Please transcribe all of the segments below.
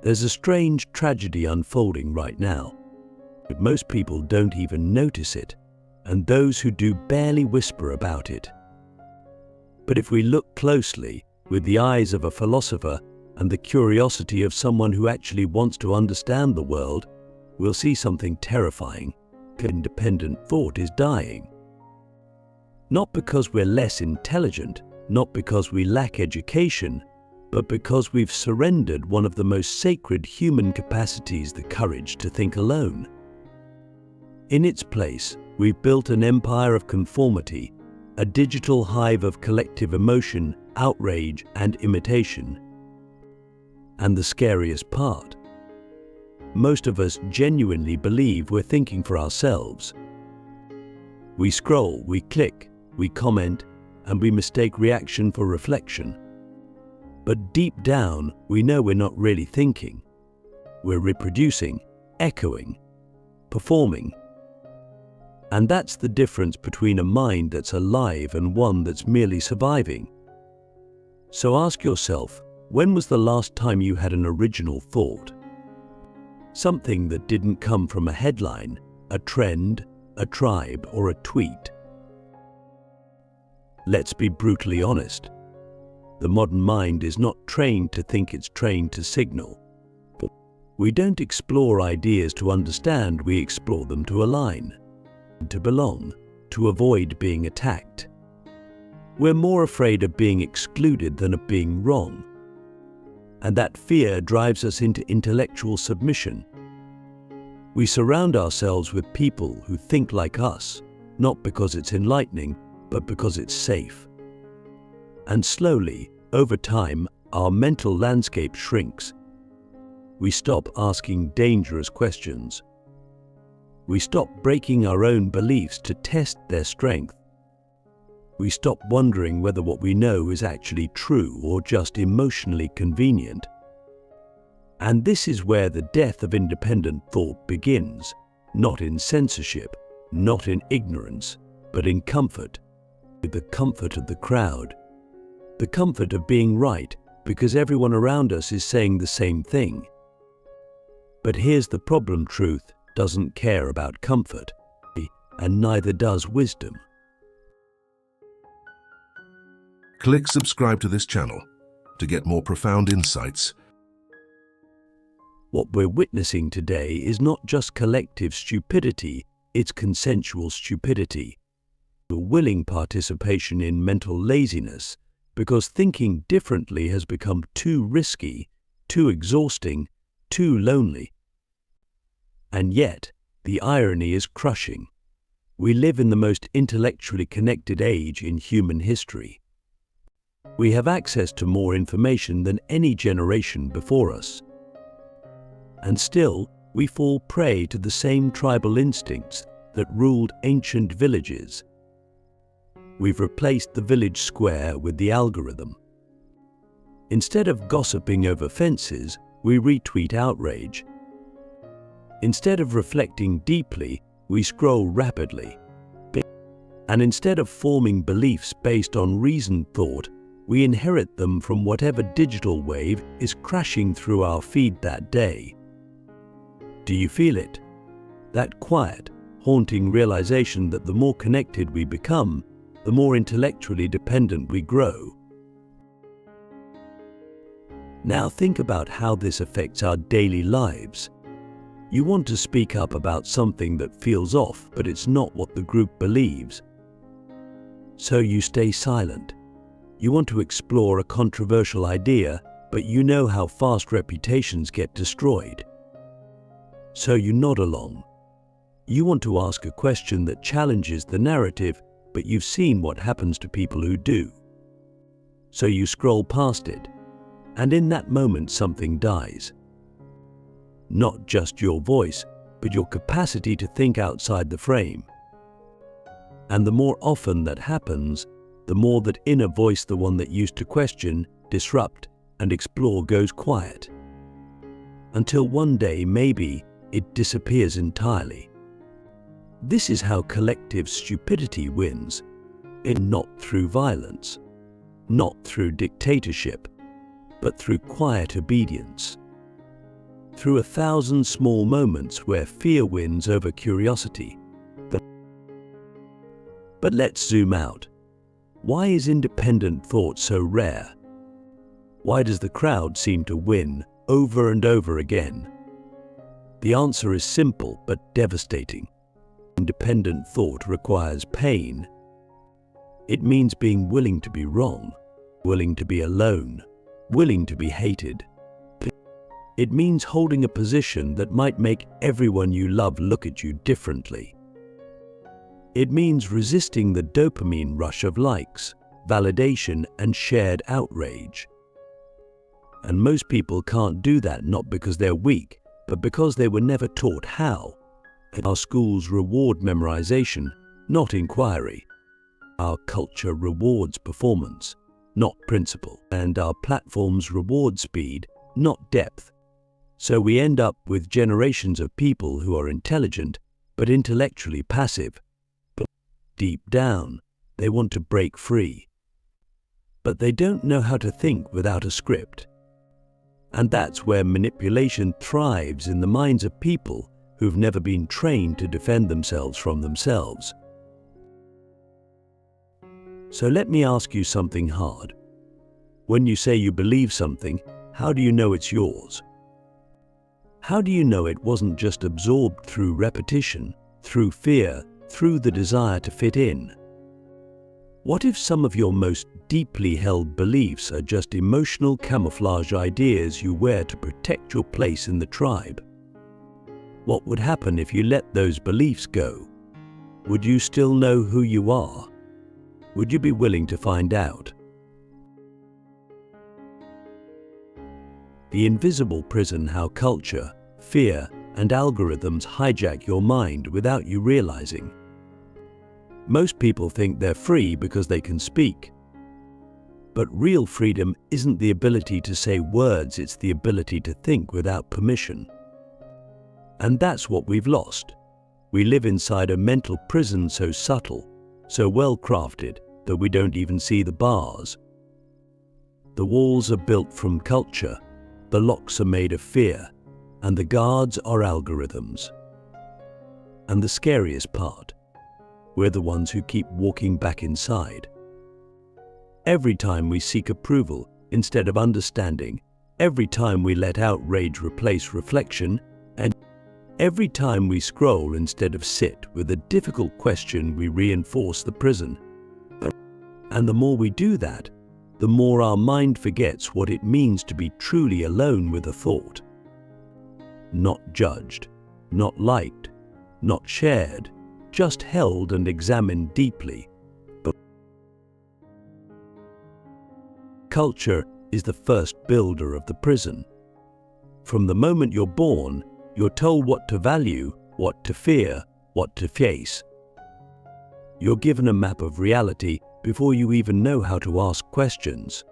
There's a strange tragedy unfolding right now, but most people don't even notice it, and those who do barely whisper about it. But if we look closely, with the eyes of a philosopher and the curiosity of someone who actually wants to understand the world, we'll see something terrifying. Independent thought is dying. Not because we're less intelligent, not because we lack education, but because we've surrendered one of the most sacred human capacities, the courage to think alone. In its place, we've built an empire of conformity, a digital hive of collective emotion, outrage, and imitation. And the scariest part, most of us genuinely believe we're thinking for ourselves. We scroll, we click, we comment, and we mistake reaction for reflection. But deep down, we know we're not really thinking. We're reproducing, echoing, performing. And that's the difference between a mind that's alive and one that's merely surviving. So ask yourself, when was the last time you had an original thought? Something that didn't come from a headline, a trend, a tribe, or a tweet. Let's be brutally honest. The modern mind is not trained to think, it's trained to signal. We don't explore ideas to understand, we explore them to align, to belong, to avoid being attacked. We're more afraid of being excluded than of being wrong. And that fear drives us into intellectual submission. We surround ourselves with people who think like us, not because it's enlightening, but because it's safe. And slowly, over time, our mental landscape shrinks. We stop asking dangerous questions. We stop breaking our own beliefs to test their strength. We stop wondering whether what we know is actually true or just emotionally convenient. And this is where the death of independent thought begins, not in censorship, not in ignorance, but in comfort, with the comfort of the crowd. The comfort of being right because everyone around us is saying the same thing. But here's the problem: truth doesn't care about comfort, and neither does wisdom. Click subscribe to this channel to get more profound insights. What we're witnessing today is not just collective stupidity, it's consensual stupidity. A willing participation in mental laziness, because thinking differently has become too risky, too exhausting, too lonely. And yet, the irony is crushing. We live in the most intellectually connected age in human history. We have access to more information than any generation before us. And still, we fall prey to the same tribal instincts that ruled ancient villages. We've replaced the village square with the algorithm. Instead of gossiping over fences, we retweet outrage. Instead of reflecting deeply, we scroll rapidly. And instead of forming beliefs based on reasoned thought, we inherit them from whatever digital wave is crashing through our feed that day. Do you feel it? That quiet, haunting realization that the more connected we become, the more intellectually dependent we grow. Now think about how this affects our daily lives. You want to speak up about something that feels off, but it's not what the group believes. So you stay silent. You want to explore a controversial idea, but you know how fast reputations get destroyed. So you nod along. You want to ask a question that challenges the narrative, but you've seen what happens to people who do. So you scroll past it, and in that moment something dies. Not just your voice, but your capacity to think outside the frame. And the more often that happens, the more that inner voice, the one that used to question, disrupt, and explore, goes quiet. Until one day, maybe, it disappears entirely. This is how collective stupidity wins, not through violence, not through dictatorship, but through quiet obedience. through 1,000 small moments where fear wins over curiosity. But let's zoom out. Why is independent thought so rare? Why does the crowd seem to win over and over again? The answer is simple but devastating. Independent thought requires pain. It means being willing to be wrong, willing to be alone, willing to be hated. It means holding a position that might make everyone you love look at you differently. It means resisting the dopamine rush of likes, validation, and shared outrage. And most people can't do that not because they're weak, but because they were never taught how. Our schools reward memorization, not inquiry. Our culture rewards performance, not principle. And our platforms reward speed, not depth. So we end up with generations of people who are intelligent, but intellectually passive. Deep down, they want to break free. But they don't know how to think without a script. And that's where manipulation thrives in the minds of people who've never been trained to defend themselves from themselves. So let me ask you something hard. When you say you believe something, how do you know it's yours? How do you know it wasn't just absorbed through repetition, through fear, through the desire to fit in? What if some of your most deeply held beliefs are just emotional camouflage ideas you wear to protect your place in the tribe? What would happen if you let those beliefs go? Would you still know who you are? Would you be willing to find out? The invisible prison: how culture, fear, and algorithms hijack your mind without you realizing. Most people think they're free because they can speak. But real freedom isn't the ability to say words, it's the ability to think without permission. And that's what we've lost. We live inside a mental prison so subtle, so well crafted, that we don't even see the bars. The walls are built from culture, the locks are made of fear, and the guards are algorithms. And the scariest part, we're the ones who keep walking back inside. Every time we seek approval instead of understanding, every time we let outrage replace reflection, and every time we scroll instead of sit with a difficult question, we reinforce the prison. And the more we do that, the more our mind forgets what it means to be truly alone with a thought. Not judged, not liked, not shared, just held and examined deeply. But culture is the first builder of the prison. From the moment you're born, you're told what to value, what to fear, what to face. You're given a map of reality before you even know how to ask questions.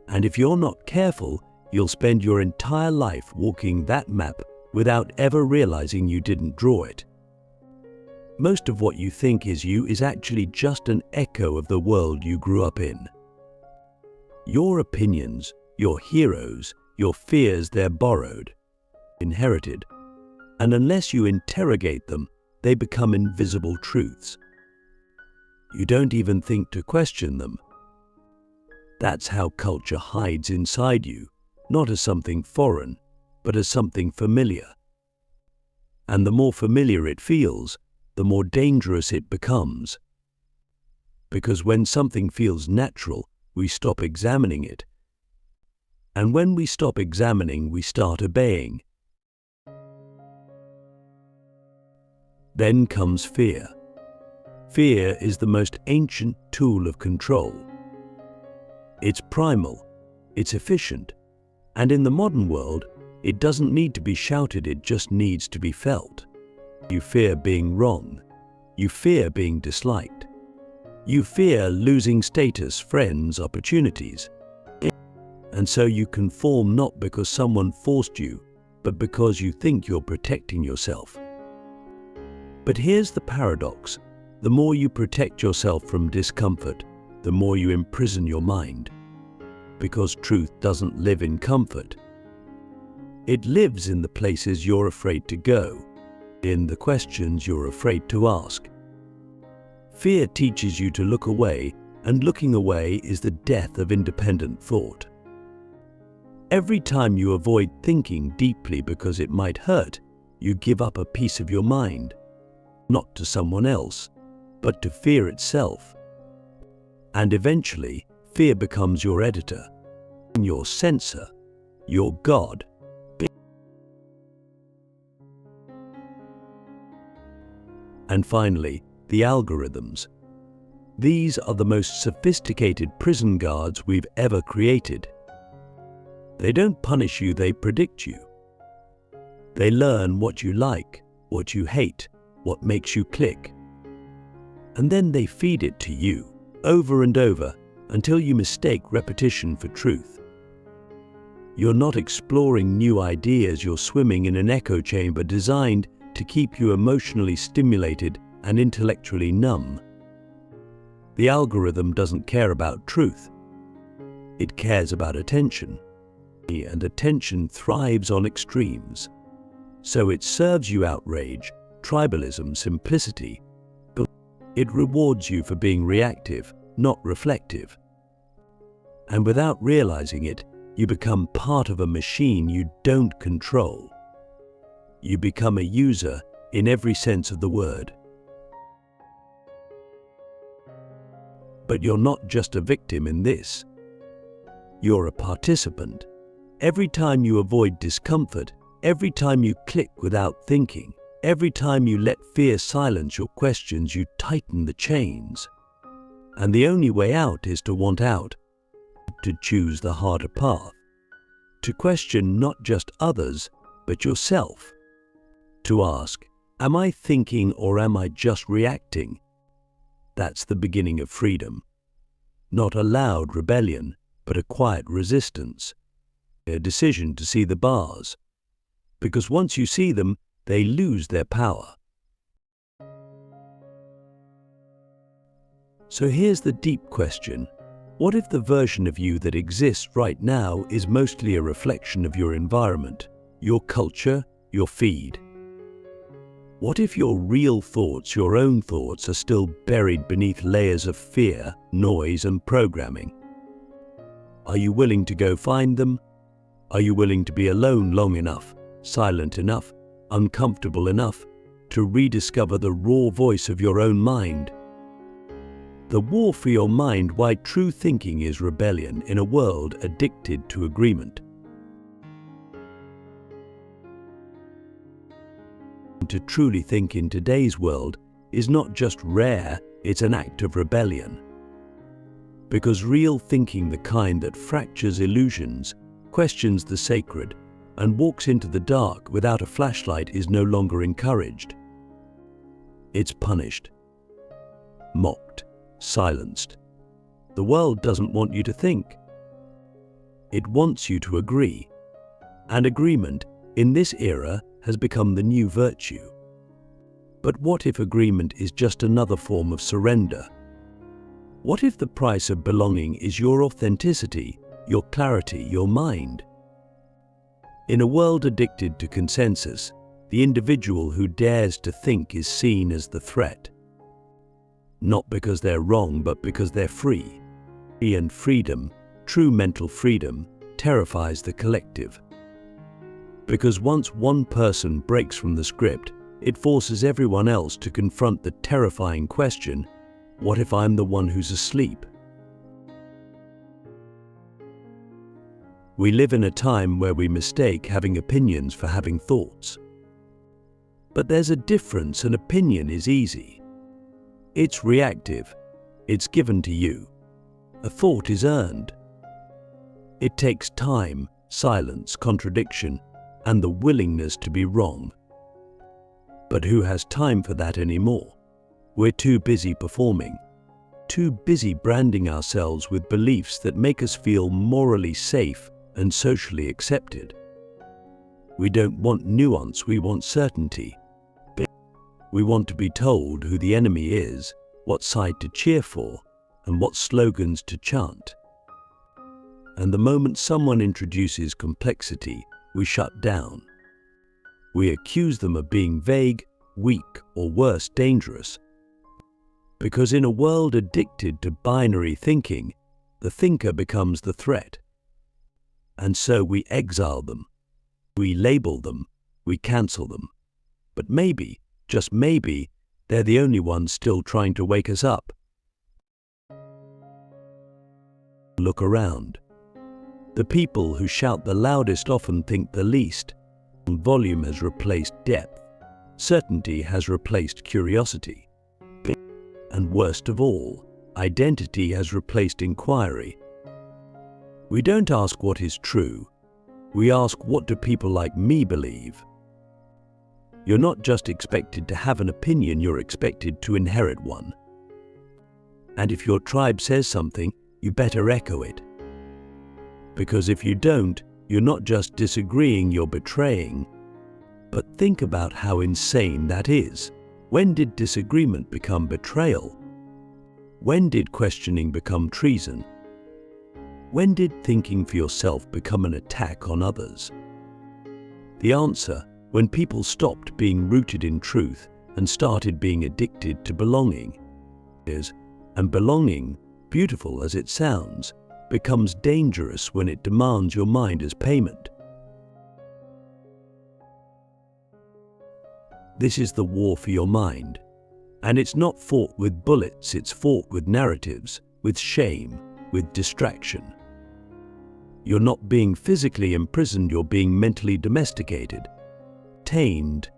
And if you're not careful, you'll spend your entire life walking that map without ever realizing you didn't draw it. Most of what you think is you is actually just an echo of the world you grew up in. Your opinions, your heroes, your fears, they're borrowed, inherited, and unless you interrogate them, they become invisible truths. You don't even think to question them. That's how culture hides inside you, not as something foreign, but as something familiar. And the more familiar it feels, the more dangerous it becomes. Because when something feels natural, we stop examining it. And when we stop examining, we start obeying. Then comes fear. Fear is the most ancient tool of control. It's primal, it's efficient, and in the modern world, it doesn't need to be shouted, it just needs to be felt. You fear being wrong. You fear being disliked. You fear losing status, friends, opportunities. And so you conform not because someone forced you, but because you think you're protecting yourself. But here's the paradox. The more you protect yourself from discomfort, the more you imprison your mind. Because truth doesn't live in comfort. It lives in the places you're afraid to go, in the questions you're afraid to ask. Fear teaches you to look away, and looking away is the death of independent thought. Every time you avoid thinking deeply because it might hurt, you give up a piece of your mind, not to someone else, but to fear itself. And eventually, fear becomes your editor, your censor, your God. And finally, the algorithms. These are the most sophisticated prison guards we've ever created. They don't punish you, they predict you. They learn what you like, what you hate, what makes you click. And then they feed it to you, over and over, until you mistake repetition for truth. You're not exploring new ideas, you're swimming in an echo chamber designed to keep you emotionally stimulated and intellectually numb. The algorithm doesn't care about truth. It cares about attention. And attention thrives on extremes. So it serves you outrage, tribalism, simplicity, but it rewards you for being reactive, not reflective. And without realizing it, you become part of a machine you don't control. You become a user in every sense of the word. But you're not just a victim in this. You're a participant. Every time you avoid discomfort, every time you click without thinking, every time you let fear silence your questions, you tighten the chains. And the only way out is to want out, to choose the harder path, to question not just others, but yourself. To ask, am I thinking or am I just reacting? That's the beginning of freedom. Not a loud rebellion, but a quiet resistance. A decision to see the bars. Because once you see them, they lose their power. So here's the deep question. What if the version of you that exists right now is mostly a reflection of your environment, your culture, your feed? What if your real thoughts, your own thoughts, are still buried beneath layers of fear, noise, and programming? Are you willing to go find them? Are you willing to be alone long enough, silent enough, uncomfortable enough to rediscover the raw voice of your own mind? The war for your mind, why true thinking is rebellion in a world addicted to agreement. To truly think in today's world is not just rare, it's an act of rebellion. Because real thinking, the kind that fractures illusions, questions the sacred, and walks into the dark without a flashlight, is no longer encouraged. It's punished, mocked, silenced. The world doesn't want you to think. It wants you to agree. And agreement, in this era, has become the new virtue. But what if agreement is just another form of surrender? What if the price of belonging is your authenticity, your clarity, your mind? In a world addicted to consensus, the individual who dares to think is seen as the threat. Not because they're wrong, but because they're free. And freedom, true mental freedom, terrifies the collective. Because once one person breaks from the script, it forces everyone else to confront the terrifying question, what if I'm the one who's asleep? We live in a time where we mistake having opinions for having thoughts. But there's a difference. An opinion is easy. It's reactive. It's given to you. A thought is earned. It takes time, silence, contradiction, and the willingness to be wrong. But who has time for that anymore? We're too busy performing, too busy branding ourselves with beliefs that make us feel morally safe and socially accepted. We don't want nuance, we want certainty. We want to be told who the enemy is, what side to cheer for, and what slogans to chant. And the moment someone introduces complexity, we shut down. We accuse them of being vague, weak, or worse, dangerous. Because in a world addicted to binary thinking, the thinker becomes the threat. And so we exile them. We label them. We cancel them. But maybe, just maybe, they're the only ones still trying to wake us up. Look around. The people who shout the loudest often think the least. Volume has replaced depth. Certainty has replaced curiosity. And worst of all, identity has replaced inquiry. We don't ask what is true. We ask, what do people like me believe? You're not just expected to have an opinion, you're expected to inherit one. And if your tribe says something, you better echo it. Because if you don't, you're not just disagreeing, you're betraying. But think about how insane that is. When did disagreement become betrayal? When did questioning become treason? When did thinking for yourself become an attack on others? The answer: when people stopped being rooted in truth and started being addicted to belonging. And belonging, beautiful as it sounds, becomes dangerous when it demands your mind as payment. This is the war for your mind. And it's not fought with bullets, it's fought with narratives, with shame, with distraction. You're not being physically imprisoned, you're being mentally domesticated, tamed,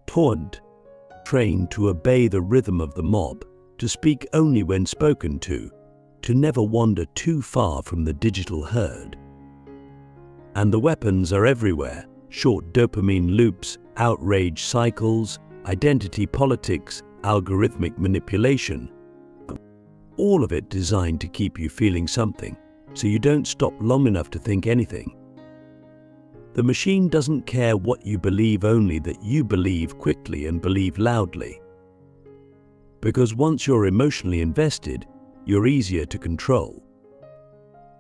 taught, trained to obey the rhythm of the mob, to speak only when spoken to never wander too far from the digital herd. And the weapons are everywhere: short dopamine loops, outrage cycles, identity politics, algorithmic manipulation. All of it designed to keep you feeling something, so you don't stop long enough to think anything. The machine doesn't care what you believe, only that you believe quickly and believe loudly. Because once you're emotionally invested, you're easier to control.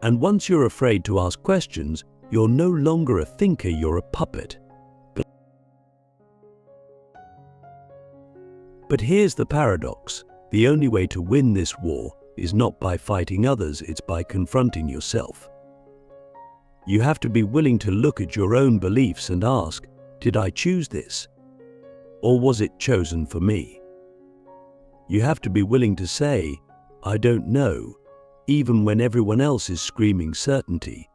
And once you're afraid to ask questions, you're no longer a thinker, you're a puppet. But here's the paradox: the only way to win this war is not by fighting others, it's by confronting yourself. You have to be willing to look at your own beliefs and ask, did I choose this? Or was it chosen for me? You have to be willing to say, I don't know, even when everyone else is screaming certainty.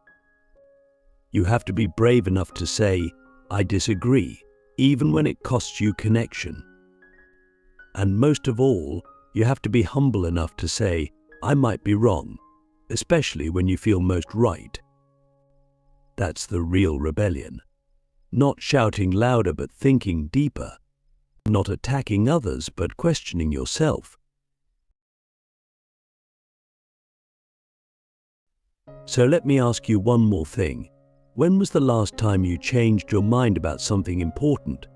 You have to be brave enough to say, I disagree, even when it costs you connection. And most of all, you have to be humble enough to say, I might be wrong, especially when you feel most right. That's the real rebellion. Not shouting louder but thinking deeper. Not attacking others but questioning yourself. So let me ask you one more thing. When was the last time you changed your mind about something important?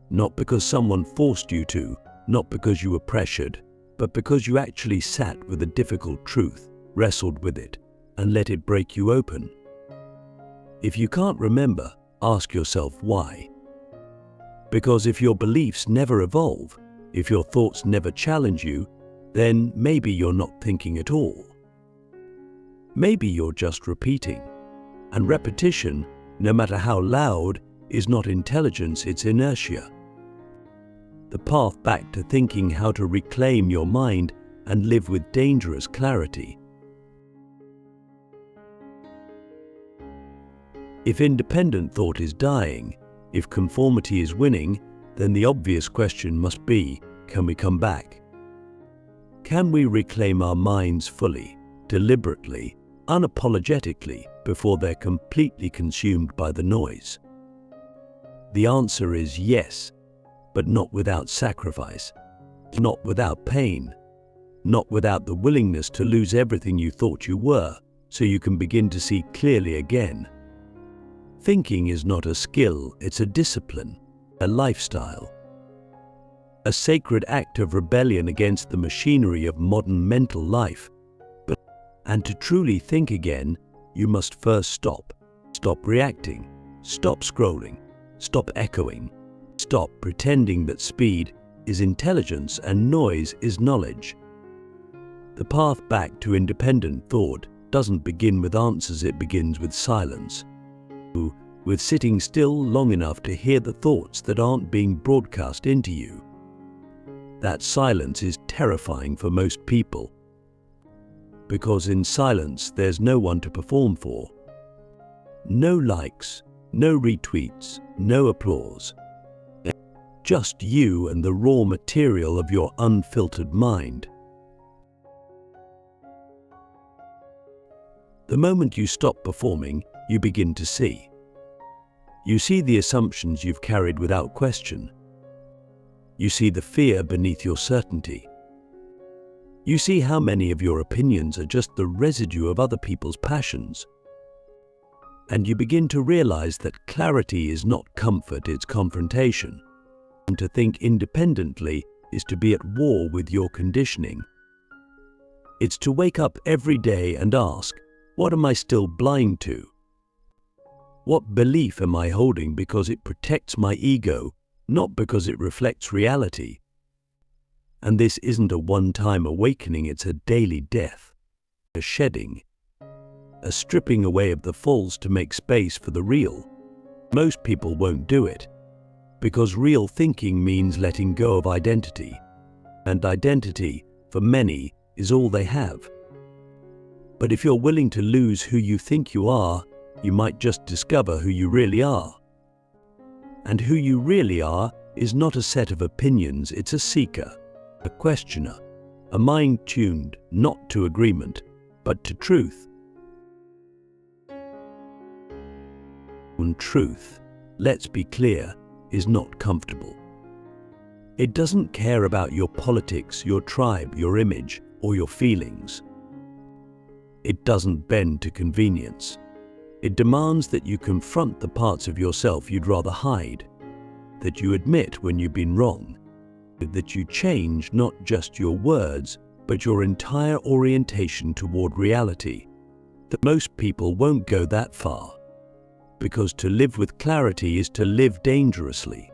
Not because someone forced you to, not because you were pressured, but because you actually sat with a difficult truth, wrestled with it, and let it break you open. If you can't remember, ask yourself why. Because if your beliefs never evolve, if your thoughts never challenge you, then maybe you're not thinking at all. Maybe you're just repeating. And repetition, no matter how loud, is not intelligence, it's inertia. The path back to thinking how to reclaim your mind and live with dangerous clarity. If independent thought is dying, if conformity is winning, then the obvious question must be, can we come back? Can we reclaim our minds fully, deliberately, unapologetically, before they're completely consumed by the noise? The answer is yes, but not without sacrifice, not without pain, not without the willingness to lose everything you thought you were, so you can begin to see clearly again. Thinking is not a skill, it's a discipline, a lifestyle. A sacred act of rebellion against the machinery of modern mental life. And to truly think again, you must first stop. Stop reacting. Stop scrolling. Stop echoing. Stop pretending that speed is intelligence and noise is knowledge. The path back to independent thought doesn't begin with answers, it begins with silence. With sitting still long enough to hear the thoughts that aren't being broadcast into you. That silence is terrifying for most people, because in silence there's no one to perform for. No likes, no retweets, no applause. Just you and the raw material of your unfiltered mind. The moment you stop performing, you begin to see. You see the assumptions you've carried without question. You see the fear beneath your certainty. You see how many of your opinions are just the residue of other people's passions. And you begin to realize that clarity is not comfort, it's confrontation. And to think independently is to be at war with your conditioning. It's to wake up every day and ask, what am I still blind to? What belief am I holding because it protects my ego, not because it reflects reality? And this isn't a one-time awakening, it's a daily death, a shedding, a stripping away of the false to make space for the real. Most people won't do it, because real thinking means letting go of identity, and identity, for many, is all they have. But if you're willing to lose who you think you are, you might just discover who you really are. And who you really are is not a set of opinions, it's a seeker, a questioner, a mind tuned not to agreement, but to truth. And truth, let's be clear, is not comfortable. It doesn't care about your politics, your tribe, your image, or your feelings. It doesn't bend to convenience. It demands that you confront the parts of yourself you'd rather hide, that you admit when you've been wrong, that you change not just your words, but your entire orientation toward reality. That most people won't go that far, because to live with clarity is to live dangerously,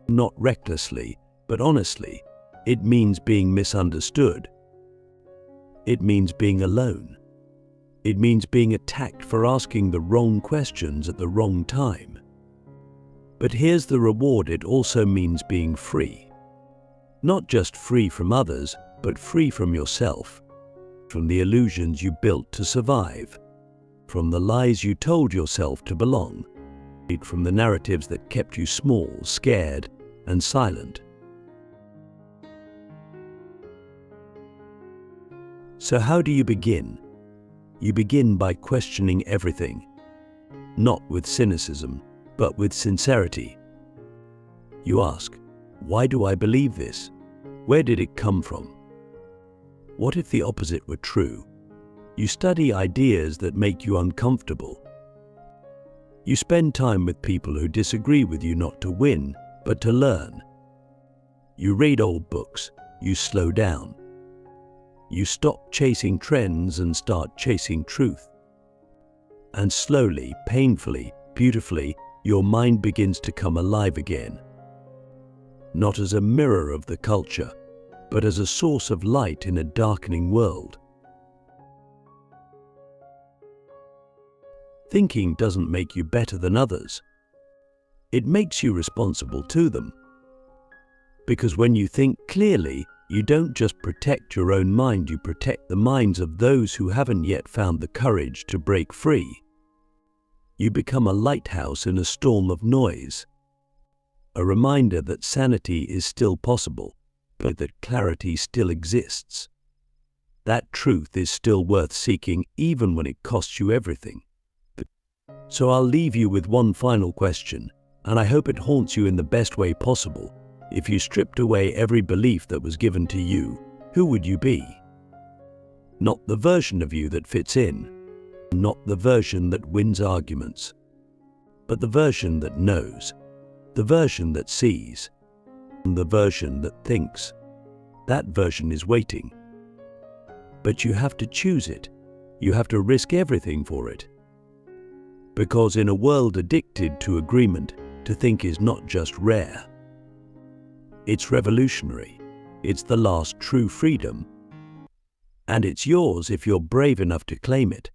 not recklessly, but honestly. It means being misunderstood. It means being alone. It means being attacked for asking the wrong questions at the wrong time. But here's the reward: it also means being free. Not just free from others, but free from yourself, from the illusions you built to survive, from the lies you told yourself to belong, from the narratives that kept you small, scared, and silent. So how do you begin? You begin by questioning everything, not with cynicism, but with sincerity. You ask, why do I believe this? Where did it come from? What if the opposite were true? You study ideas that make you uncomfortable. You spend time with people who disagree with you, not to win, but to learn. You read old books. You slow down. You stop chasing trends and start chasing truth. And slowly, painfully, beautifully, your mind begins to come alive again. Not as a mirror of the culture, but as a source of light in a darkening world. Thinking doesn't make you better than others. It makes you responsible to them. Because when you think clearly, you don't just protect your own mind, you protect the minds of those who haven't yet found the courage to break free. You become a lighthouse in a storm of noise, a reminder that sanity is still possible, but that clarity still exists. That truth is still worth seeking, even when it costs you everything. So I'll leave you with one final question, and I hope it haunts you in the best way possible. If you stripped away every belief that was given to you, who would you be? Not the version of you that fits in, not the version that wins arguments, but the version that knows, the version that sees, and the version that thinks. That version is waiting. But you have to choose it. You have to risk everything for it. Because in a world addicted to agreement, to think is not just rare. It's revolutionary. It's the last true freedom. And it's yours if you're brave enough to claim it.